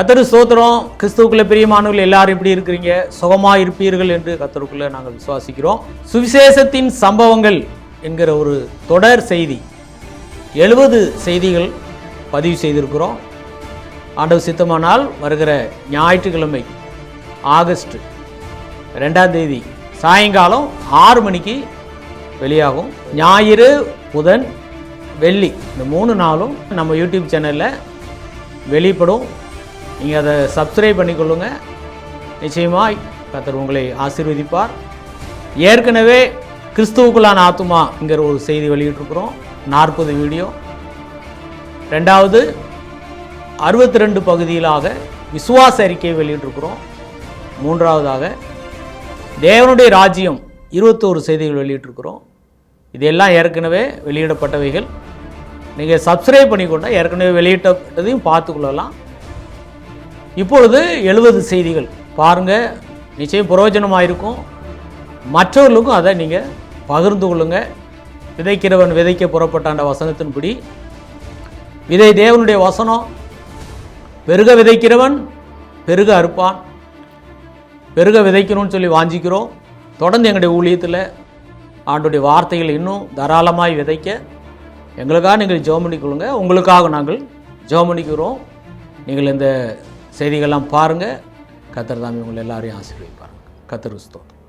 கர்த்தர் ஸ்தோத்திரம். கிறிஸ்துவுக்குள்ள பிரியமானவர்கள் எல்லாரும் எப்படி இருக்கிறீங்க? சுகமா இருப்பீர்கள் என்று கர்த்தருக்குள்ள நாங்கள் விசுவாசிக்கிறோம். சுவிசேஷத்தின் சம்பவங்கள் என்கிற ஒரு தொடர் செய்தி 70 செய்திகள் பதிவு செய்திருக்கிறோம். ஆண்டவர் சித்தமானால் வருகிற ஞாயிற்றுக்கிழமை ஆகஸ்ட் 2ஆம் தேதி சாயங்காலம் 6 மணிக்கு வெளியாகும். ஞாயிறு, புதன், வெள்ளி இந்த 3 நாளும் நம்ம யூடியூப் சேனலில் வெளிப்படும். நீங்கள் அதை சப்ஸ்கிரைப் பண்ணிக்கொள்ளுங்க. நிச்சயமாய் கர்த்தர் உங்களை ஆசீர்வதிப்பார். ஏற்கனவே கிறிஸ்துவுக்குள்ளான ஆத்துமாங்கிற ஒரு செய்தி வெளியிட்டிருக்கிறோம், 40 வீடியோ. 2வது 62 பகுதியிலாக விசுவாச அறிக்கையை வெளியிட்டிருக்கிறோம். 3வதாக தேவனுடைய ராஜ்யம் 21 செய்திகள் வெளியிட்டிருக்கிறோம். இதெல்லாம் ஏற்கனவே வெளியிடப்பட்டவைகள். நீங்கள் சப்ஸ்கிரைப் பண்ணிக்கொண்டால் ஏற்கனவே வெளியிட்டதையும் பார்த்துக்கொள்ளலாம். இப்பொழுது 70 செய்திகள் பாருங்கள், நிச்சயம் பிரயோஜனமாக இருக்கும். மற்றவர்களுக்கும் அதை நீங்கள் பகிர்ந்து கொள்ளுங்கள். விதைக்கிறவன் விதைக்க புறப்பட்டாண்ட வசனத்தின்படி விதை தேவனுடைய வசனம். பெருக விதைக்கிறவன் பெருக அறுப்பான். பெருக விதைக்கணும்னு சொல்லி வாஞ்சிக்கிறோம். தொடர்ந்து எங்களுடைய ஊழியத்தில் ஆண்டுடைய வார்த்தைகள் இன்னும் தாராளமாய் விதைக்க எங்களுக்காக நீங்கள் ஜெபம் பண்ணிக்கொள்ளுங்க. உங்களுக்காக நாங்கள் ஜெபம் பண்ணிக்கிறோம். நீங்கள் இந்த செய்திகள்லாம் பாருங்கள். கர்த்தர் தாமே உங்களை எல்லாரையும் ஆசீர்வதிப்பார். கர்த்தருக்கு ஸ்தோத்திரம்.